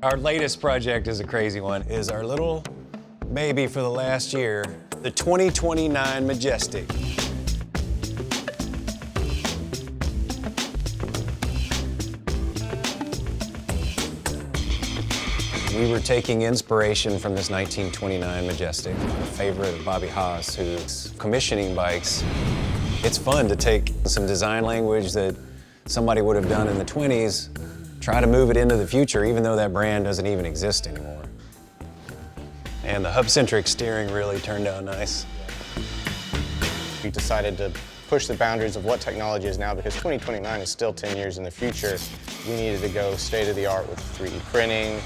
Our latest project is a crazy one, is our little baby for the last year, the 2029 Majestic. We were taking inspiration from this 1929 Majestic, a favorite of Bobby Haas, who's commissioning bikes. It's fun to take some design language that somebody would have done in the 20s, try to move it into the future, even though that brand doesn't even exist anymore. And the hub-centric steering really turned out nice. We decided to push the boundaries of what technology is now, because 2029 is still 10 years in the future. We needed to go state-of-the-art with 3D printing.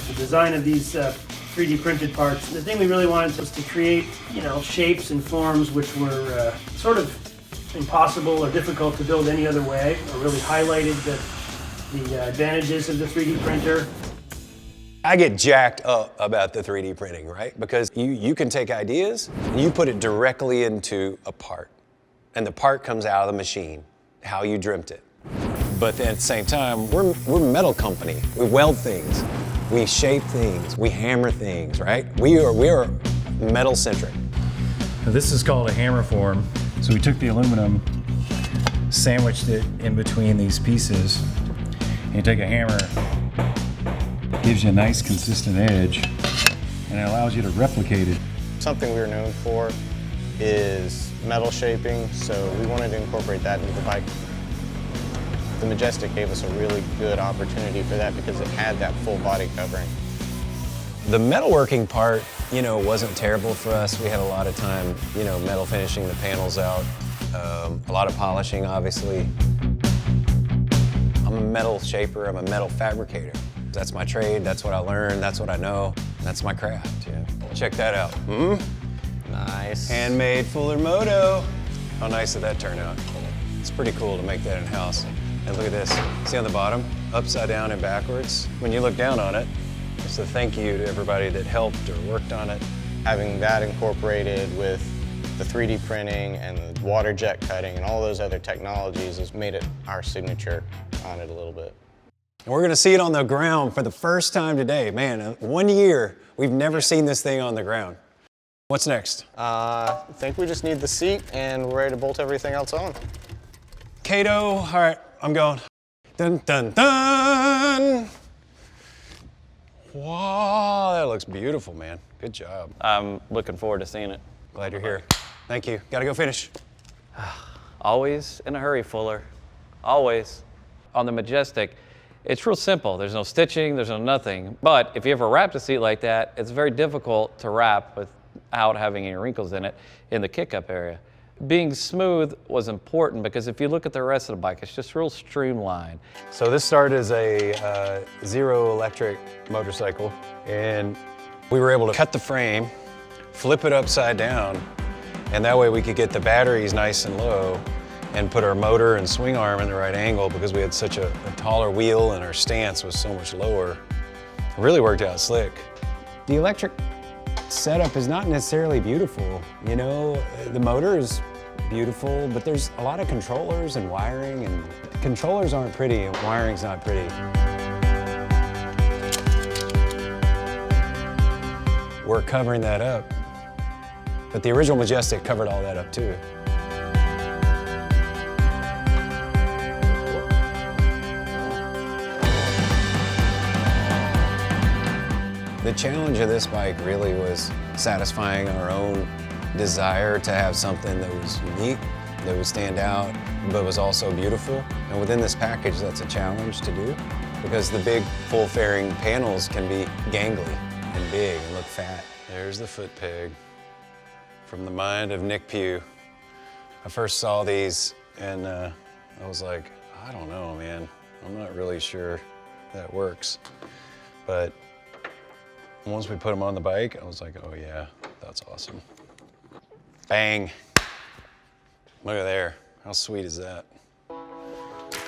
The design of these 3D printed parts, the thing we really wanted was to create, shapes and forms which were sort of impossible or difficult to build any other way, or really highlighted the advantages of the 3D printer. I get jacked up about the 3D printing, right? Because you can take ideas and you put it directly into a part, and the part comes out of the machine, how you dreamt it. But then at the same time, we're a metal company. We weld things, we shape things, we hammer things, right? We are metal-centric. This is called a hammer form. So we took the aluminum, sandwiched it in between these pieces, and you take a hammer, gives you a nice consistent edge, and it allows you to replicate it. Something we were known for is metal shaping, so we wanted to incorporate that into the bike. The Majestic gave us a really good opportunity for that because it had that full body covering. The metalworking part, wasn't terrible for us. We had a lot of time, metal finishing the panels out, a lot of polishing, obviously. I'm a metal shaper, I'm a metal fabricator. That's my trade, that's what I learned, that's what I know, that's my craft, Check that out. Nice. Handmade Fuller Moto. How nice did that turn out? It's pretty cool to make that in-house. And look at this, see on the bottom, upside down and backwards? When you look down on it, it's a thank you to everybody that helped or worked on it. Having that incorporated with the 3D printing and the water jet cutting and all those other technologies has made it our signature on it a little bit. And we're gonna see it on the ground for the first time today. Man, 1 year, we've never seen this thing on the ground. What's next? I think we just need the seat and we're ready to bolt everything else on. Kato, all right, I'm going. Dun, dun, dun! Wow, that looks beautiful, man. Good job. I'm looking forward to seeing it. Glad you're here. Thank you. Gotta go finish. Always in a hurry, Fuller. Always. On the Majestic, it's real simple. There's no stitching, there's no nothing. But if you ever wrapped a seat like that, it's very difficult to wrap without having any wrinkles in it in the kick-up area. Being smooth was important because if you look at the rest of the bike, it's just real streamlined. So this started as a zero electric motorcycle, and we were able to cut the frame, flip it upside down, and that way we could get the batteries nice and low and put our motor and swing arm in the right angle because we had such a taller wheel and our stance was so much lower. It really worked out slick. The electric setup is not necessarily beautiful. The motor is beautiful, but there's a lot of controllers and wiring, and controllers aren't pretty and wiring's not pretty. We're covering that up, but the original Majestic covered all that up too. The challenge of this bike really was satisfying our own desire to have something that was unique, that would stand out, but was also beautiful. And within this package, that's a challenge to do because the big full fairing panels can be gangly and big and look fat. There's the foot peg from the mind of Nick Pugh. I first saw these and I was like, I don't know, man. I'm not really sure that works. But once we put them on the bike, I was like, oh yeah, that's awesome. Bang. Look at there. How sweet is that?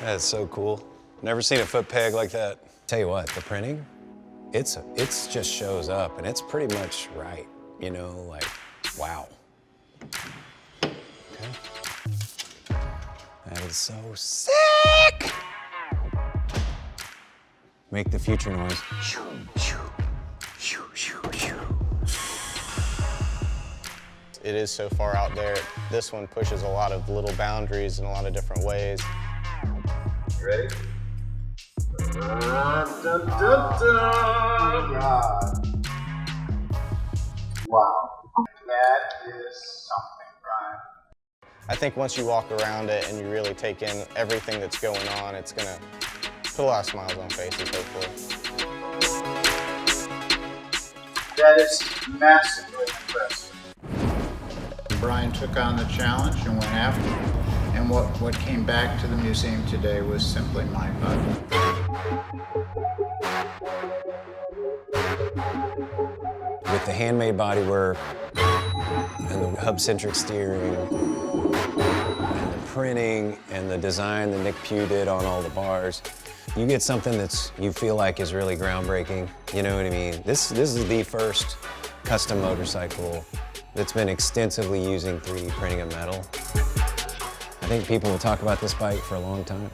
That is so cool. Never seen a foot peg like that. Tell you what, the printing, it's just shows up and it's pretty much right. Like, wow. Okay. Feels so sick! Make the future noise. It is so far out there. This one pushes a lot of little boundaries in a lot of different ways. Ready? Dun, dun, dun, dun. Oh, God. Wow. That is something, Brian. I think once you walk around it and you really take in everything that's going on, it's gonna put a lot of smiles on faces, hopefully. That is massively impressive. Brian took on the challenge and went after it. And what came back to the museum today was simply mind-boggling. With the handmade bodywork and the hub-centric steering and the printing and the design that Nick Pugh did on all the bars, you get something that's you feel like is really groundbreaking. You know what I mean? This is the first custom motorcycle that's been extensively using 3D printing of metal. I think people will talk about this bike for a long time.